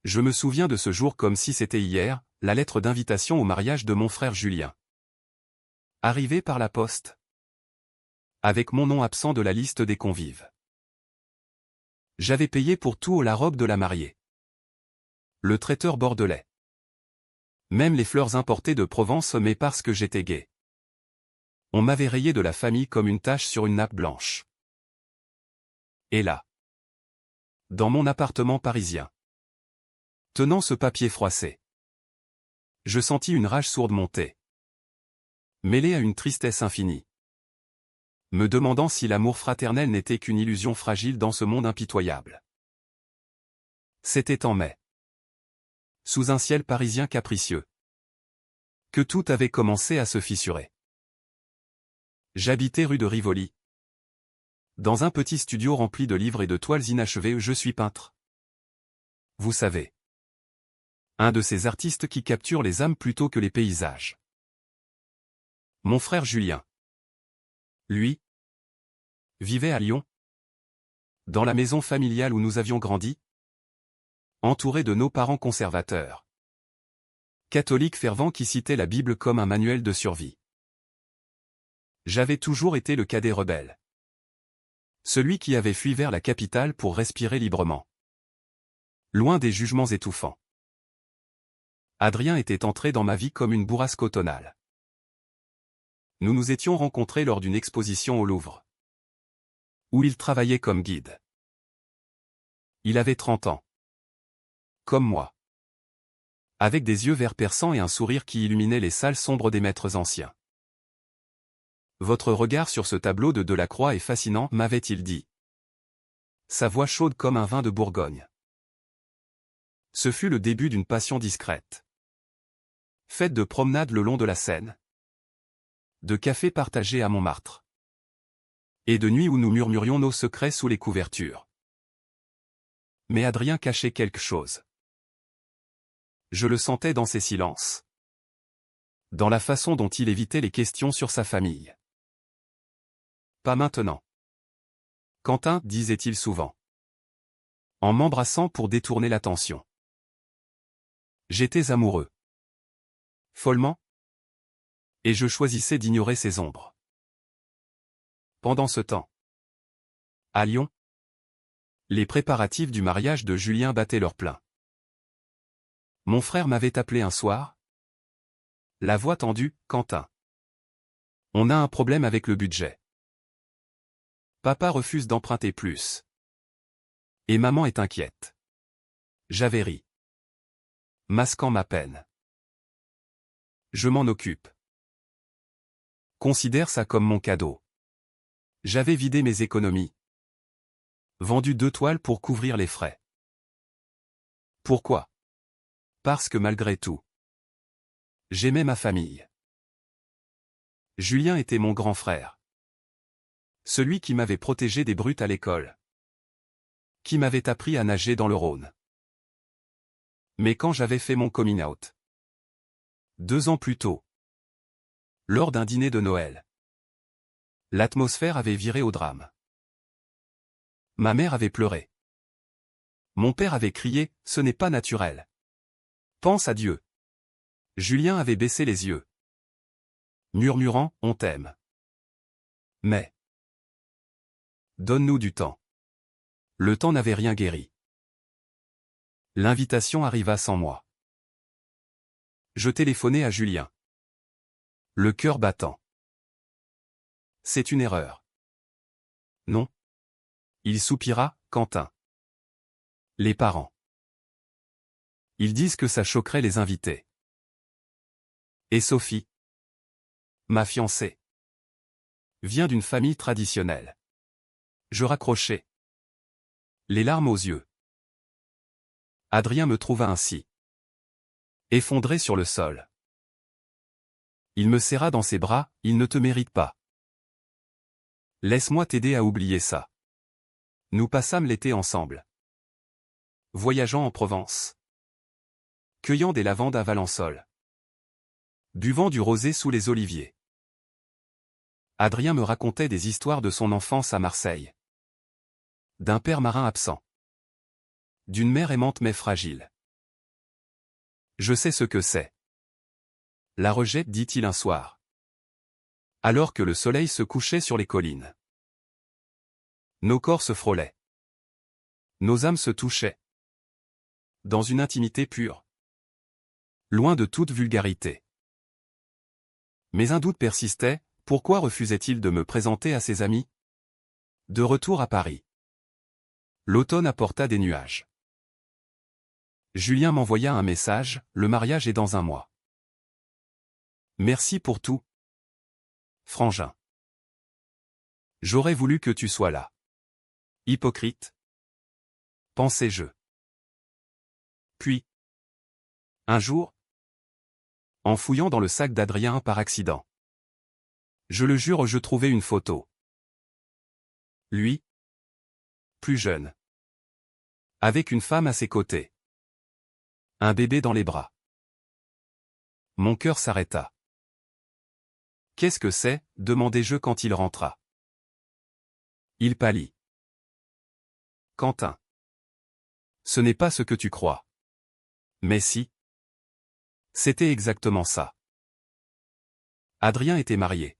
Je me souviens de ce jour comme si c'était hier, la lettre d'invitation au mariage de mon frère Julien. Arrivée par la poste. Avec mon nom absent de la liste des convives. J'avais payé pour tout la robe de la mariée. Le traiteur bordelais. Même les fleurs importées de Provence, mais parce que j'étais gay. On m'avait rayé de la famille comme une tache sur une nappe blanche. Et là, dans mon appartement parisien, tenant ce papier froissé, je sentis une rage sourde monter, mêlée à une tristesse infinie, me demandant si l'amour fraternel n'était qu'une illusion fragile dans ce monde impitoyable. C'était en mai, sous un ciel parisien capricieux, que tout avait commencé à se fissurer. J'habitais rue de Rivoli. Dans un petit studio rempli de livres et de toiles inachevées, je suis peintre. Vous savez. Un de ces artistes qui capturent les âmes plutôt que les paysages. Mon frère Julien. Lui. Vivait à Lyon. Dans la maison familiale où nous avions grandi. Entouré de nos parents conservateurs. Catholiques fervents qui citaient la Bible comme un manuel de survie. J'avais toujours été le cadet rebelle. Celui qui avait fui vers la capitale pour respirer librement. Loin des jugements étouffants. Adrien était entré dans ma vie comme une bourrasque automnale. Nous nous étions rencontrés lors d'une exposition au Louvre, où il travaillait comme guide. Il avait 30 ans. Comme moi. Avec des yeux verts perçants et un sourire qui illuminait les salles sombres des maîtres anciens. Votre regard sur ce tableau de Delacroix est fascinant, m'avait-il dit. Sa voix chaude comme un vin de Bourgogne. Ce fut le début d'une passion discrète. Faite de promenades le long de la Seine. De cafés partagés à Montmartre. Et de nuits où nous murmurions nos secrets sous les couvertures. Mais Adrien cachait quelque chose. Je le sentais dans ses silences. Dans la façon dont il évitait les questions sur sa famille. Pas maintenant. Quentin, disait-il souvent. En m'embrassant pour détourner l'attention. J'étais amoureux. Follement. Et je choisissais d'ignorer ses ombres. Pendant ce temps. À Lyon. Les préparatifs du mariage de Julien battaient leur plein. Mon frère m'avait appelé un soir. La voix tendue, Quentin. On a un problème avec le budget. Papa refuse d'emprunter plus. Et maman est inquiète. J'avais ri. Masquant ma peine. Je m'en occupe. Considère ça comme mon cadeau. J'avais vidé mes économies. Vendu 2 toiles pour couvrir les frais. Pourquoi? Parce que malgré tout, j'aimais ma famille. Julien était mon grand frère. Celui qui m'avait protégé des brutes à l'école. Qui m'avait appris à nager dans le Rhône. Mais quand j'avais fait mon coming out. 2 ans plus tôt. Lors d'un dîner de Noël. L'atmosphère avait viré au drame. Ma mère avait pleuré. Mon père avait crié, ce n'est pas naturel. Pense à Dieu. Julien avait baissé les yeux. Murmurant, on t'aime. Mais. Donne-nous du temps. Le temps n'avait rien guéri. L'invitation arriva sans moi. Je téléphonai à Julien. Le cœur battant. C'est une erreur. Non. Il soupira, Quentin. Les parents. Ils disent que ça choquerait les invités. Et Sophie, ma fiancée, vient d'une famille traditionnelle. Je raccrochai. Les larmes aux yeux. Adrien me trouva ainsi. Effondré sur le sol. Il me serra dans ses bras, il ne te mérite pas. Laisse-moi t'aider à oublier ça. Nous passâmes l'été ensemble. Voyageant en Provence. Cueillant des lavandes à Valençol. Buvant du rosé sous les oliviers. Adrien me racontait des histoires de son enfance à Marseille. D'un père marin absent. D'une mère aimante mais fragile. Je sais ce que c'est. La rejette, dit-il un soir. Alors que le soleil se couchait sur les collines. Nos corps se frôlaient. Nos âmes se touchaient. Dans une intimité pure. Loin de toute vulgarité. Mais un doute persistait, pourquoi refusait-il de me présenter à ses amis? De retour à Paris. L'automne apporta des nuages. Julien m'envoya un message, le mariage est dans un mois. Merci pour tout. Frangin. J'aurais voulu que tu sois là. Hypocrite. Pensais-je. Puis. Un jour. En fouillant dans le sac d'Adrien par accident. Je le jure, je trouvais une photo. Lui. Plus jeune. Avec une femme à ses côtés. Un bébé dans les bras. Mon cœur s'arrêta. Qu'est-ce que c'est? Demandai-je quand il rentra. Il pâlit. Quentin. Ce n'est pas ce que tu crois. Mais si. C'était exactement ça. Adrien était marié.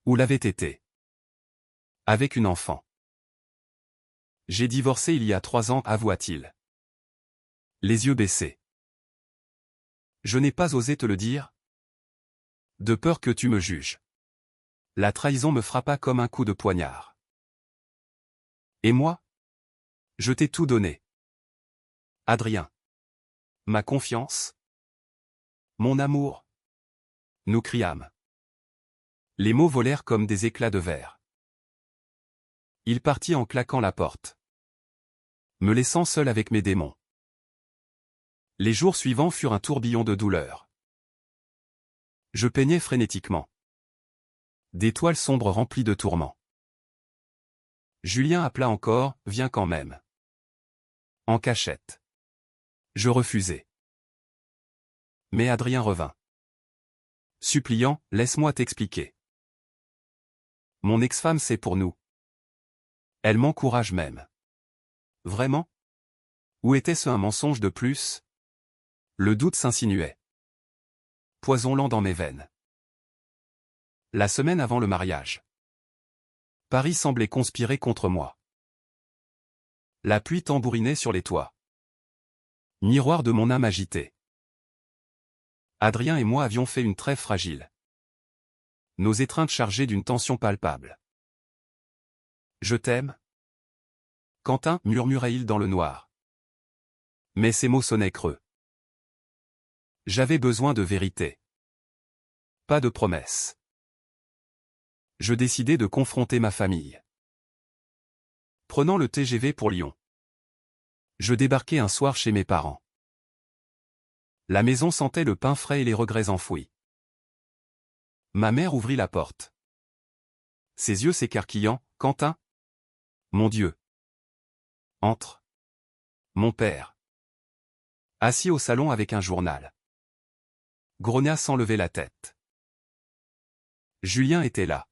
Ou l'avait été. Avec une enfant. J'ai divorcé il y a 3 ans, avoua-t-il. Les yeux baissés. Je n'ai pas osé te le dire. De peur que tu me juges. La trahison me frappa comme un coup de poignard. Et moi? Je t'ai tout donné. Adrien. Ma confiance. Mon amour. Nous criâmes. Les mots volèrent comme des éclats de verre. Il partit en claquant la porte. Me laissant seul avec mes démons. Les jours suivants furent un tourbillon de douleur. Je peignais frénétiquement. Des toiles sombres remplies de tourments. Julien appela encore, viens quand même. En cachette. Je refusai. Mais Adrien revint. Suppliant, laisse-moi t'expliquer. Mon ex-femme, c'est pour nous. Elle m'encourage même. Vraiment? Ou était-ce un mensonge de plus? Le doute s'insinuait. Poison lent dans mes veines. La semaine avant le mariage. Paris semblait conspirer contre moi. La pluie tambourinait sur les toits. Miroir de mon âme agitée. Adrien et moi avions fait une trêve fragile. Nos étreintes chargées d'une tension palpable. Je t'aime? Quentin, murmurait-il dans le noir. Mais ces mots sonnaient creux. J'avais besoin de vérité. Pas de promesses. Je décidai de confronter ma famille. Prenant le TGV pour Lyon. Je débarquai un soir chez mes parents. La maison sentait le pain frais et les regrets enfouis. Ma mère ouvrit la porte. Ses yeux s'écarquillant, Quentin? Mon Dieu. Entre. Mon père. Assis au salon avec un journal. Grogna sans lever la tête. Julien était là.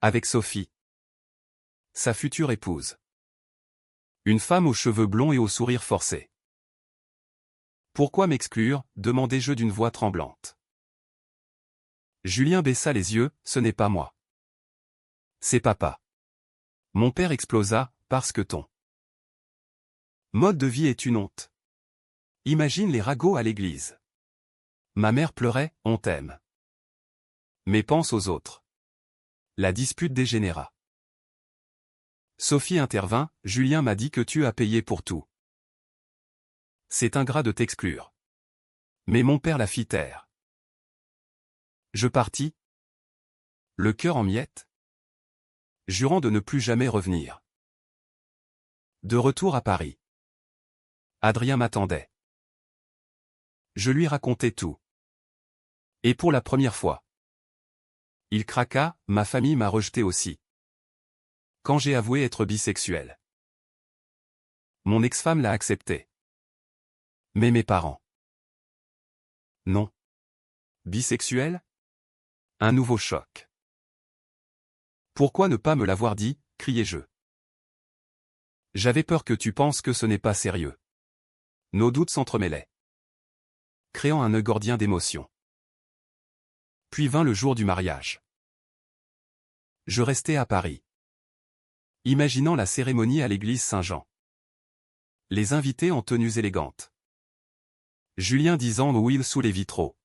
Avec Sophie. Sa future épouse. Une femme aux cheveux blonds et au sourire forcé. Pourquoi m'exclure? Demandai-je d'une voix tremblante. Julien baissa les yeux, ce n'est pas moi. C'est papa. Mon père explosa, parce que ton mode de vie est une honte. Imagine les ragots à l'église. Ma mère pleurait, on t'aime. Mais pense aux autres. La dispute dégénéra. Sophie intervint, Julien m'a dit que tu as payé pour tout. C'est ingrat de t'exclure. Mais mon père la fit taire. Je partis. Le cœur en miettes. Jurant de ne plus jamais revenir. De retour à Paris. Adrien m'attendait. Je lui racontai tout. Et pour la première fois. Il craqua, ma famille m'a rejeté aussi. Quand j'ai avoué être bisexuel. Mon ex-femme l'a accepté. Mais mes parents. Non. Bisexuel? Un nouveau choc. Pourquoi ne pas me l'avoir dit, criai-je. J'avais peur que tu penses que ce n'est pas sérieux. Nos doutes s'entremêlaient. créant un nœud gordien d'émotions. Puis vint le jour du mariage. Je restai à Paris, imaginant la cérémonie à l'église Saint-Jean. Les invités en tenues élégantes. Julien disant oui sous les vitraux.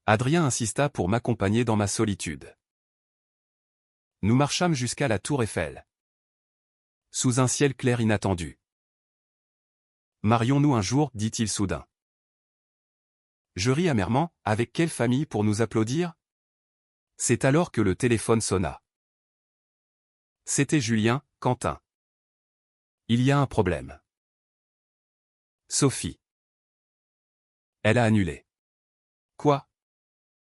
Adrien insista pour m'accompagner dans ma solitude. Nous marchâmes jusqu'à la tour Eiffel. Sous un ciel clair inattendu. Marions-nous un jour, dit-il soudain. Je ris amèrement, avec quelle famille pour nous applaudir? C'est alors que le téléphone sonna. C'était Julien, Quentin. Il y a un problème. Sophie. Elle a annulé. Quoi?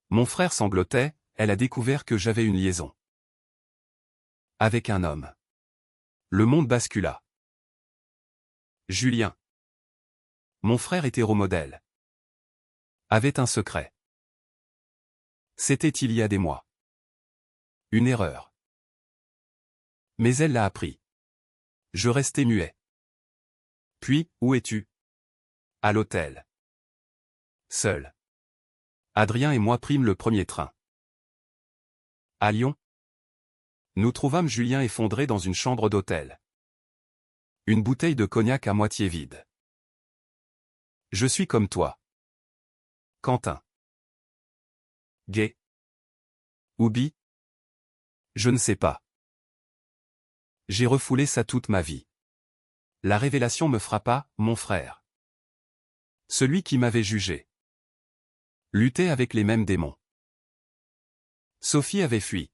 Mon frère sanglotait, elle a découvert que j'avais une liaison. Avec un homme. Le monde bascula. Julien. Mon frère hétéromodèle. Avait un secret. C'était il y a des mois. Une erreur. Mais elle l'a appris. Je restai muet. Puis, où es-tu? À l'hôtel. Seul. Adrien et moi prîmes le premier train. À Lyon. Nous trouvâmes Julien effondré dans une chambre d'hôtel. Une bouteille de cognac à moitié vide. Je suis comme toi. Quentin. Gay. Ou bi? Je ne sais pas. J'ai refoulé ça toute ma vie. La révélation me frappa, mon frère. Celui qui m'avait jugé. Luttait avec les mêmes démons. Sophie avait fui.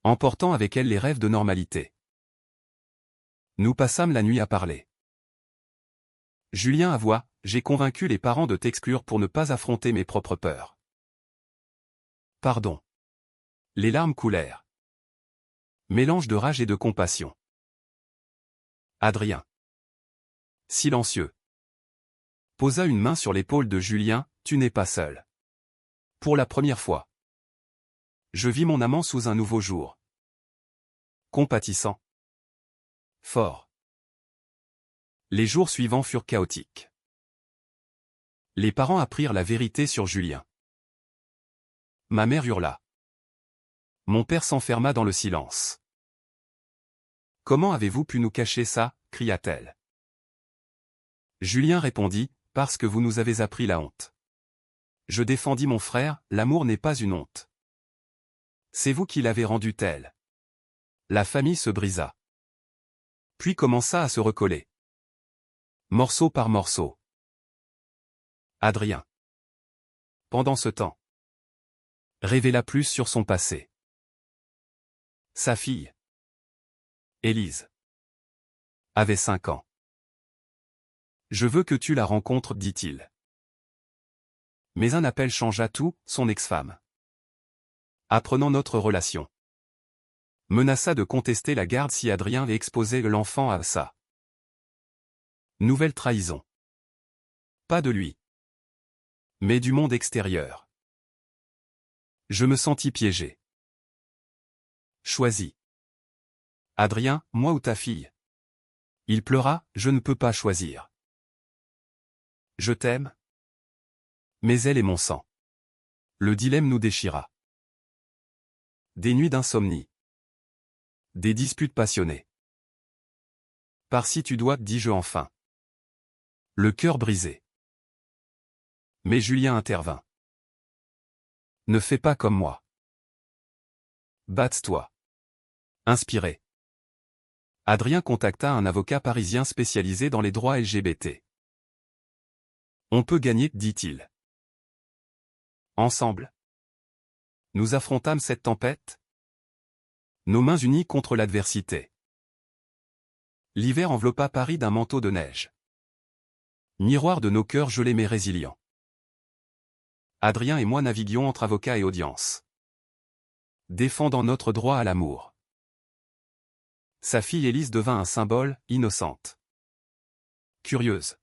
Emportant avec elle les rêves de normalité. Nous passâmes la nuit à parler. Julien avoua, j'ai convaincu les parents de t'exclure pour ne pas affronter mes propres peurs. Pardon. Les larmes coulèrent. Mélange de rage et de compassion. Adrien. Silencieux. Posa une main sur l'épaule de Julien, tu n'es pas seul. Pour la première fois. Je vis mon amant sous un nouveau jour. Compatissant. Fort. Les jours suivants furent chaotiques. Les parents apprirent la vérité sur Julien. Ma mère hurla. Mon père s'enferma dans le silence. Comment avez-vous pu nous cacher ça? Cria-t-elle. Julien répondit, parce que vous nous avez appris la honte. Je défendis mon frère, l'amour n'est pas une honte. C'est vous qui l'avez rendu tel. La famille se brisa. Puis commença à se recoller. Morceau par morceau. Adrien. Pendant ce temps. Révéla plus sur son passé. Sa fille. Élise. Avait 5 ans. Je veux que tu la rencontres, dit-il. Mais un appel changea tout, son ex-femme. Apprenant notre relation. Menaça de contester la garde si Adrien exposait l'enfant à ça. Nouvelle trahison. Pas de lui. Mais du monde extérieur. Je me sentis piégé. Choisis. Adrien, moi ou ta fille? Il pleura, je ne peux pas choisir. Je t'aime. Mais elle est mon sang. Le dilemme nous déchira. Des nuits d'insomnie. Des disputes passionnées. Par si tu dois, dis-je enfin. Le cœur brisé. Mais Julien intervint. Ne fais pas comme moi. Batte-toi. Inspiré. Adrien contacta un avocat parisien spécialisé dans les droits LGBT. On peut gagner, dit-il. Ensemble. Nous affrontâmes cette tempête. Nos mains unies contre l'adversité. L'hiver enveloppa Paris d'un manteau de neige. Miroir de nos cœurs gelés mais résilients. Adrien et moi naviguions entre avocats et audiences. Défendant notre droit à l'amour. Sa fille Élise devint un symbole, innocente. Curieuse.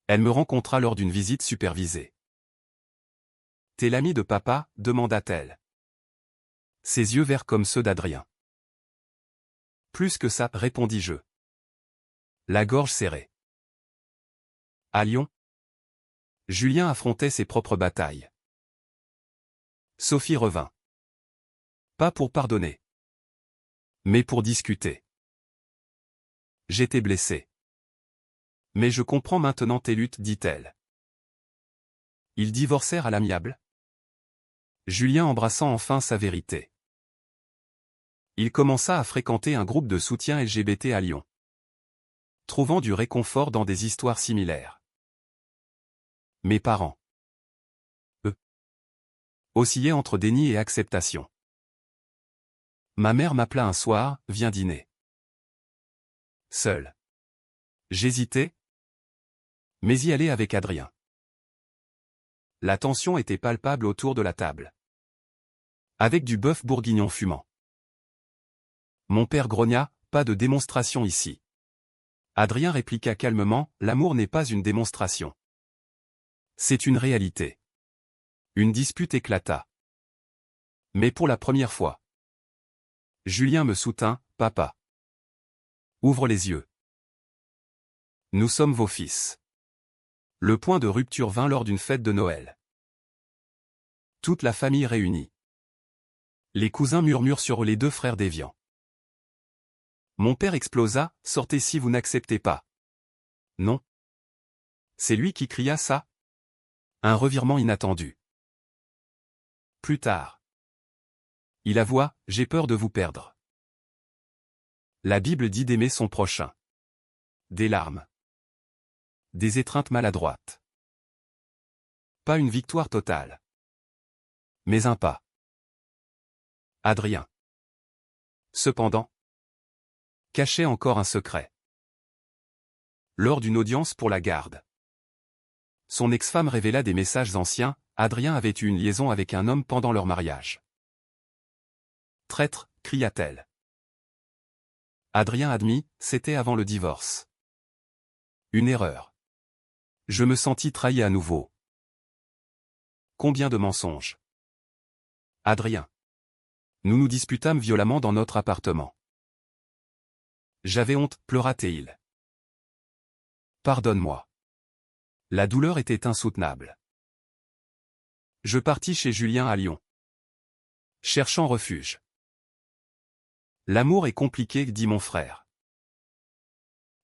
Elle me rencontra lors d'une visite supervisée. « T'es l'ami de papa ?» demanda-t-elle. Ses yeux verts comme ceux d'Adrien. Plus que ça, répondis-je. La gorge serrée. À Lyon, Julien affrontait ses propres batailles. Sophie revint. Pas pour pardonner, mais pour discuter. J'étais blessée. Mais je comprends maintenant tes luttes, dit-elle. Ils divorcèrent à l'amiable. Julien embrassant enfin sa vérité. Il commença à fréquenter un groupe de soutien LGBT à Lyon, trouvant du réconfort dans des histoires similaires. Mes parents, eux, oscillaient entre déni et acceptation. Ma mère m'appela un soir, viens dîner. Seul. J'hésitais, mais y aller avec Adrien. La tension était palpable autour de la table. Avec du bœuf bourguignon fumant. Mon père grogna, pas de démonstration ici. Adrien répliqua calmement, l'amour n'est pas une démonstration. C'est une réalité. Une dispute éclata. Mais pour la première fois. Julien me soutint, papa. Ouvre les yeux. Nous sommes vos fils. Le point de rupture vint lors d'une fête de Noël. Toute la famille réunie. Les cousins murmurent sur les deux frères déviants. Mon père explosa, sortez si vous n'acceptez pas. Non. C'est lui qui cria ça. Un revirement inattendu. Plus tard. Il avoua, j'ai peur de vous perdre. La Bible dit d'aimer son prochain. Des larmes. Des étreintes maladroites. Pas une victoire totale. Mais un pas. Adrien. Cependant, cachait encore un secret. Lors d'une audience pour la garde, son ex-femme révéla des messages anciens, Adrien avait eu une liaison avec un homme pendant leur mariage. Traître, cria-t-elle. Adrien admit, c'était avant le divorce. Une erreur. Je me sentis trahi à nouveau. Combien de mensonges. Adrien. Nous nous disputâmes violemment dans notre appartement. J'avais honte, pleura-t-il. Pardonne-moi. La douleur était insoutenable. Je partis chez Julien à Lyon. Cherchant refuge. L'amour est compliqué, dit mon frère.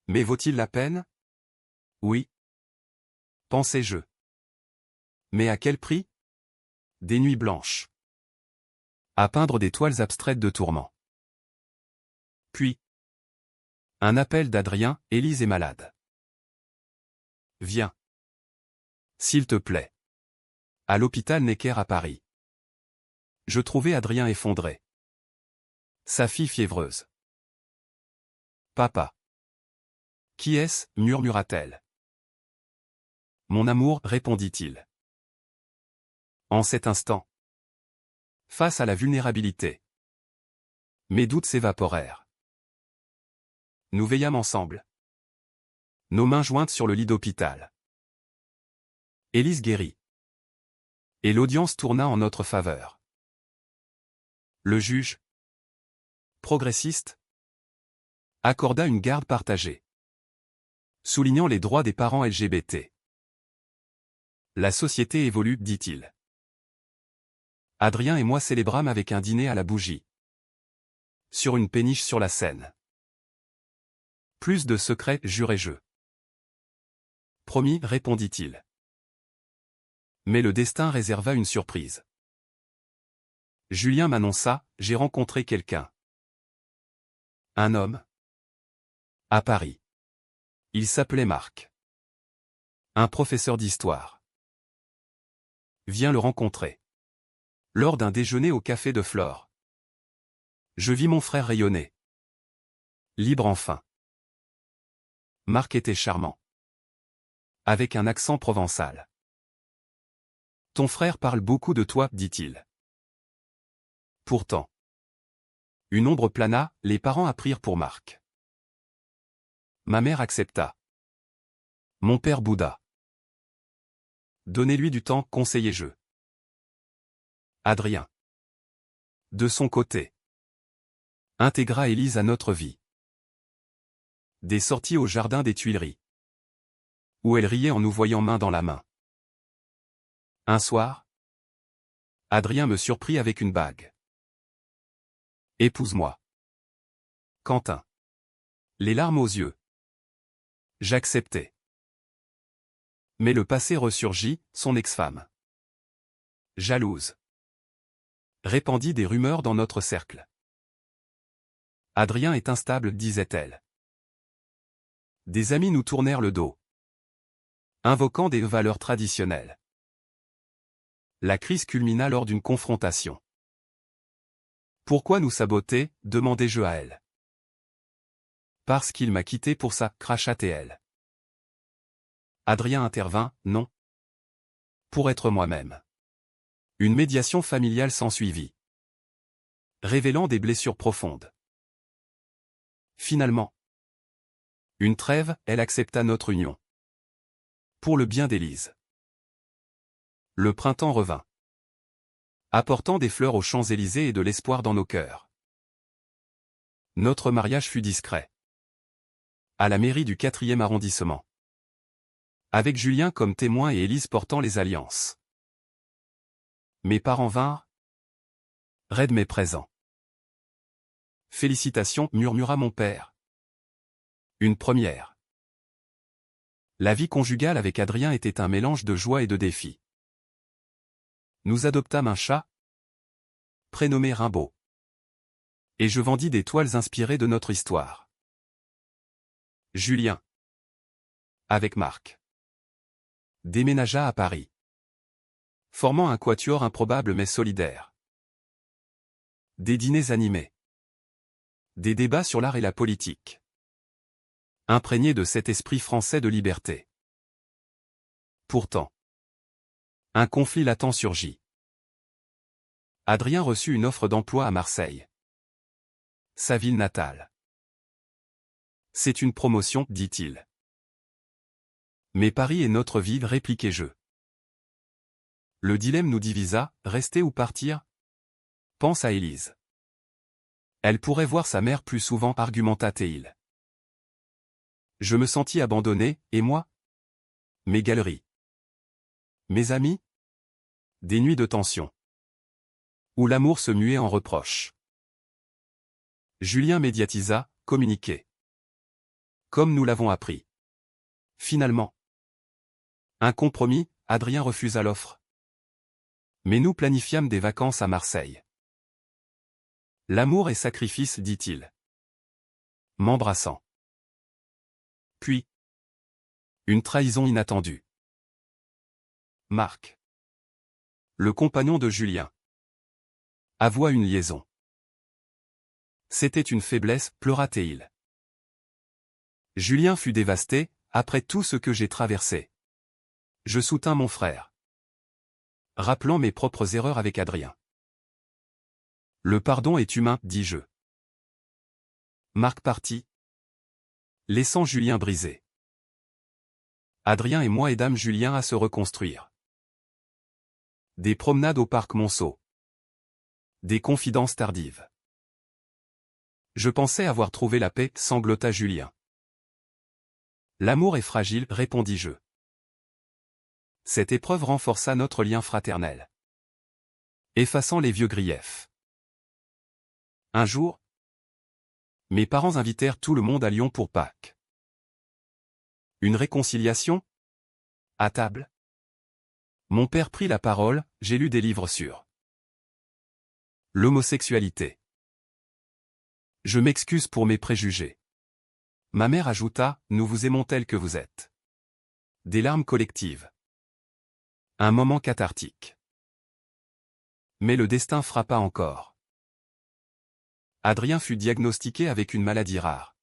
Mais vaut-il la peine? Oui. Pensais-je. Mais à quel prix? Des nuits blanches. À peindre des toiles abstraites de tourments. Puis. Un appel d'Adrien, Élise est malade. Viens. S'il te plaît. À l'hôpital Necker à Paris. Je trouvais Adrien effondré. Sa fille fiévreuse. Papa. Qui est-ce, murmura-t-elle. Mon amour, répondit-il. En cet instant. Face à la vulnérabilité. Mes doutes s'évaporèrent. Nous veillâmes ensemble. Nos mains jointes sur le lit d'hôpital. Élise guérit. Et l'audience tourna en notre faveur. Le juge, progressiste, accorda une garde partagée, soulignant les droits des parents LGBT. La société évolue, dit-il. Adrien et moi célébrâmes avec un dîner à la bougie. Sur une péniche sur la Seine. Plus de secrets, jurai-je. Promis, répondit-il. Mais le destin réserva une surprise. Julien m'annonça, j'ai rencontré quelqu'un. Un homme. À Paris. Il s'appelait Marc. Un professeur d'histoire. Viens le rencontrer. Lors d'un déjeuner au café de Flore. Je vis mon frère rayonner. Libre enfin. Marc était charmant. Avec un accent provençal. Ton frère parle beaucoup de toi, dit-il. Pourtant. Une ombre plana, les parents apprirent pour Marc. Ma mère accepta. Mon père bouda. Donnez-lui du temps, conseillai-je. Adrien. De son côté. Intégra Élise à notre vie. Des sorties au jardin des Tuileries. Où elle riait en nous voyant main dans la main. Un soir, Adrien me surprit avec une bague. Épouse-moi. Quentin. Les larmes aux yeux. J'acceptais. Mais le passé ressurgit, son ex-femme. Jalouse. Répandit des rumeurs dans notre cercle. Adrien est instable, disait-elle. Des amis nous tournèrent le dos, invoquant des valeurs traditionnelles. La crise culmina lors d'une confrontation. Pourquoi nous saboter, demandai-je à elle. Parce qu'il m'a quitté pour ça, cracha-t-elle. Adrien intervint, non. Pour être moi-même. Une médiation familiale s'ensuivit, révélant des blessures profondes. Finalement, une trêve, elle accepta notre union. Pour le bien d'Élise. Le printemps revint, apportant des fleurs aux Champs-Élysées et de l'espoir dans nos cœurs. Notre mariage fut discret. À la mairie du 4e arrondissement. Avec Julien comme témoin et Élise portant les alliances. Mes parents vinrent. Raides mais présents. Félicitations, murmura mon père. Une première. La vie conjugale avec Adrien était un mélange de joie et de défis. Nous adoptâmes un chat, prénommé Rimbaud. Et je vendis des toiles inspirées de notre histoire. Julien, avec Marc, déménagea à Paris, formant un quatuor improbable mais solidaire. Des dîners animés. Des débats sur l'art et la politique. Imprégnés de cet esprit français de liberté. Pourtant, un conflit latent surgit. Adrien reçut une offre d'emploi à Marseille, sa ville natale. C'est une promotion, dit-il. Mais Paris est notre ville, répliquai-je. Le dilemme nous divisa, rester ou partir? Pense à Élise. Elle pourrait voir sa mère plus souvent, argumenta-t-il. Je me sentis abandonné, et moi? Mes galeries. Mes amis? Des nuits de tension. Où l'amour se muait en reproches. Julien médiatisa, communiquait. Comme nous l'avons appris. Finalement. Un compromis, Adrien refusa l'offre. Mais nous planifiâmes des vacances à Marseille. L'amour et sacrifice, dit-il. M'embrassant. Puis. Une trahison inattendue. Marc. Le compagnon de Julien. Avoua une liaison. C'était une faiblesse, pleura-t-il. Julien fut dévasté, après tout ce que j'ai traversé. Je soutins mon frère. Rappelant mes propres erreurs avec Adrien. Le pardon est humain, dis-je. Marc partit, laissant Julien brisé. Adrien et moi aidâmes Julien à se reconstruire. Des promenades au parc Monceau. Des confidences tardives. Je pensais avoir trouvé la paix, sanglota Julien. L'amour est fragile, répondis-je. Cette épreuve renforça notre lien fraternel, effaçant les vieux griefs. Un jour, mes parents invitèrent tout le monde à Lyon pour Pâques. Une réconciliation? À table? Mon père prit la parole, j'ai lu des livres sur l'homosexualité. Je m'excuse pour mes préjugés. Ma mère ajouta, nous vous aimons tel que vous êtes. Des larmes collectives. Un moment cathartique. Mais le destin frappa encore. Adrien fut diagnostiqué avec une maladie rare.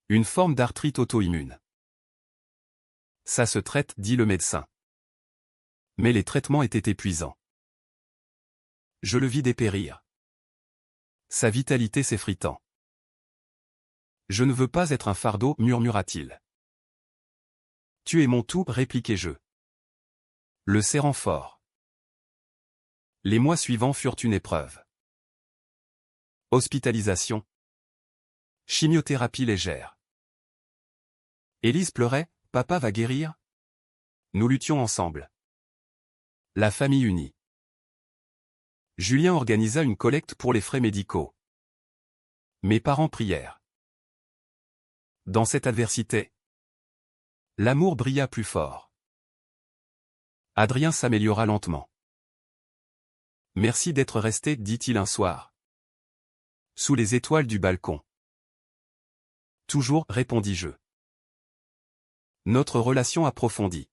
Une forme d'arthrite auto-immune. Ça se traite, dit le médecin. Mais les traitements étaient épuisants. Je le vis dépérir. Sa vitalité s'effritant. Je ne veux pas être un fardeau, murmura-t-il. Tu es mon tout, répliquai-je. Le serrant fort. Les mois suivants furent une épreuve. Hospitalisation. Chimiothérapie légère. Élise pleurait, papa va guérir? Nous luttions ensemble. La famille unie. Julien organisa une collecte pour les frais médicaux. Mes parents prièrent. Dans cette adversité, l'amour brilla plus fort. Adrien s'améliora lentement. Merci d'être resté, dit-il un soir. Sous les étoiles du balcon. Toujours, répondis-je. Notre relation approfondie.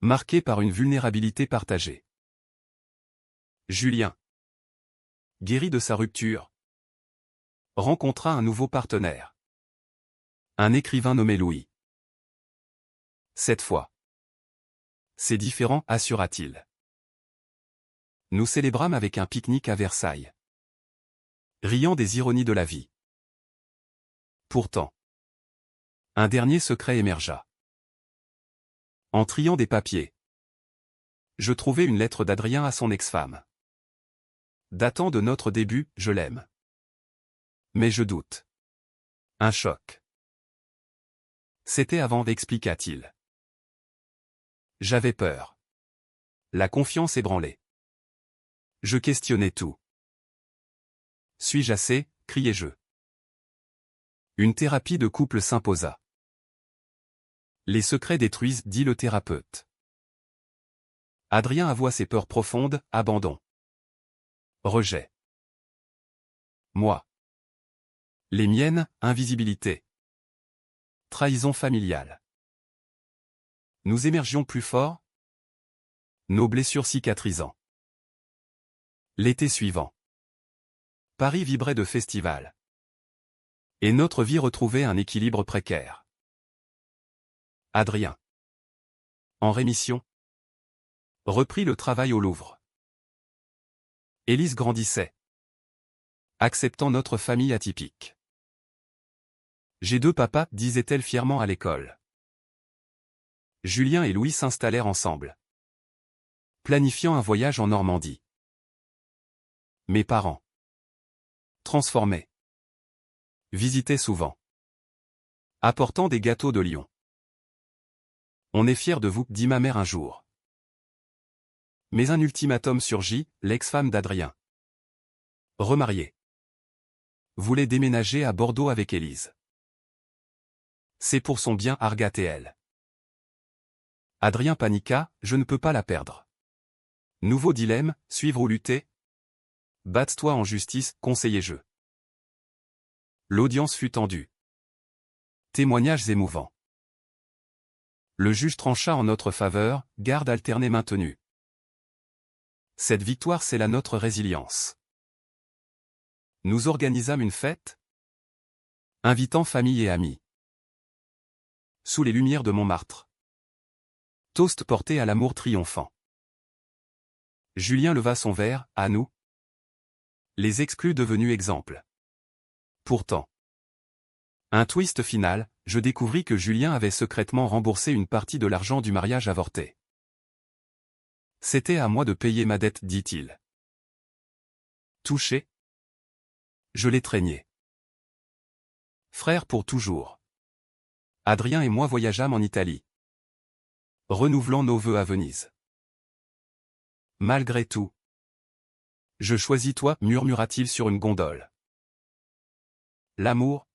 Marquée par une vulnérabilité partagée. Julien, guéri de sa rupture, rencontra un nouveau partenaire. Un écrivain nommé Louis. Cette fois, c'est différent, assura-t-il. Nous célébrâmes avec un pique-nique à Versailles. Riant des ironies de la vie. Pourtant, un dernier secret émergea. En triant des papiers, je trouvai une lettre d'Adrien à son ex-femme. Datant de notre début, je l'aime. Mais je doute. Un choc. C'était avant, expliqua-t-il. J'avais peur. La confiance ébranlée. Je questionnais tout. Suis-je assez, criai-je. Une thérapie de couple s'imposa. Les secrets détruisent, dit le thérapeute. Adrien avoua ses peurs profondes, abandon. Rejet. Moi. Les miennes, invisibilité. Trahison familiale. Nous émergions plus forts. Nos blessures cicatrisant. L'été suivant. Paris vibrait de festivals. Et notre vie retrouvait un équilibre précaire. Adrien. En rémission. Reprit le travail au Louvre. Élise grandissait. Acceptant notre famille atypique. J'ai deux papas, disait-elle fièrement à l'école. Julien et Louis s'installèrent ensemble. Planifiant un voyage en Normandie. Mes parents. Transformés. Visitaient souvent. Apportant des gâteaux de Lyon. On est fiers de vous, dit ma mère un jour. Mais un ultimatum surgit, l'ex-femme d'Adrien. Remariée. Voulait déménager à Bordeaux avec Élise. C'est pour son bien, arguait-elle. Adrien paniqua, je ne peux pas la perdre. Nouveau dilemme, suivre ou lutter? Batte-toi en justice, conseillai-je. L'audience fut tendue. Témoignages émouvants. Le juge trancha en notre faveur, garde alternée maintenue. Cette victoire scella notre résilience. Nous organisâmes une fête, invitant famille et amis. Sous les lumières de Montmartre. Toast porté à l'amour triomphant. Julien leva son verre, à nous. Les exclus devenus exemples. Pourtant. Un twist final, je découvris que Julien avait secrètement remboursé une partie de l'argent du mariage avorté. C'était à moi de payer ma dette, dit-il. Touché. Je l'étreignai. Frère pour toujours. Adrien et moi voyageâmes en Italie. Renouvelant nos vœux à Venise. Malgré tout. Je choisis toi, murmura-t-il sur une gondole. L'amour,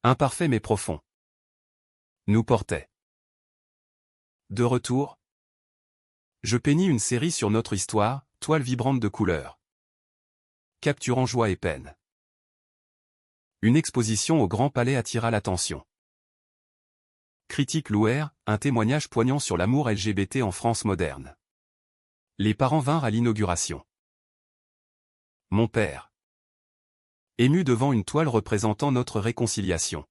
imparfait mais profond, nous portait. De retour, je peignis une série sur notre histoire, toile vibrante de couleurs. Capturant joie et peine. Une exposition au Grand Palais attira l'attention. Critiques louèrent, un témoignage poignant sur l'amour LGBT en France moderne. Les parents vinrent à l'inauguration. Mon père. Ému devant une toile représentant notre réconciliation.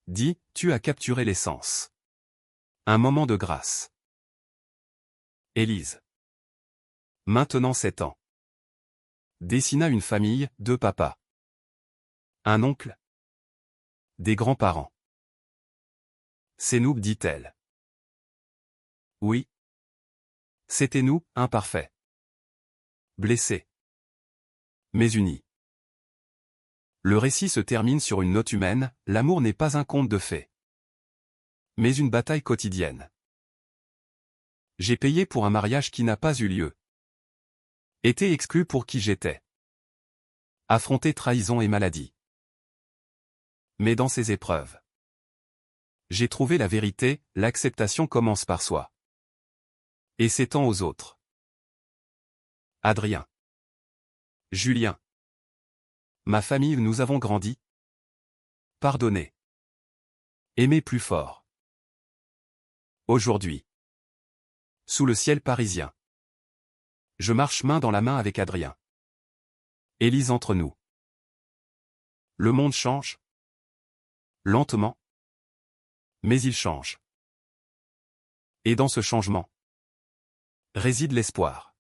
Dit, tu as capturé l'essence. Un moment de grâce. Élise. Maintenant 7 ans. Dessina une famille, 2 papas. Un oncle. Des grands-parents. C'est nous, dit-elle. Oui. C'était nous, imparfaits. Blessés. Mais unis. Le récit se termine sur une note humaine, l'amour n'est pas un conte de fées. Mais une bataille quotidienne. J'ai payé pour un mariage qui n'a pas eu lieu. Été exclu pour qui j'étais. Affronter trahison et maladie. Mais dans ces épreuves, j'ai trouvé la vérité, l'acceptation commence par soi. Et s'étend aux autres. Adrien. Julien. Ma famille, nous avons grandi. Pardonner. Aimer plus fort. Aujourd'hui. Sous le ciel parisien. Je marche main dans la main avec Adrien. Élise entre nous. Le monde change. Lentement. Mais il change. Et dans ce changement réside l'espoir.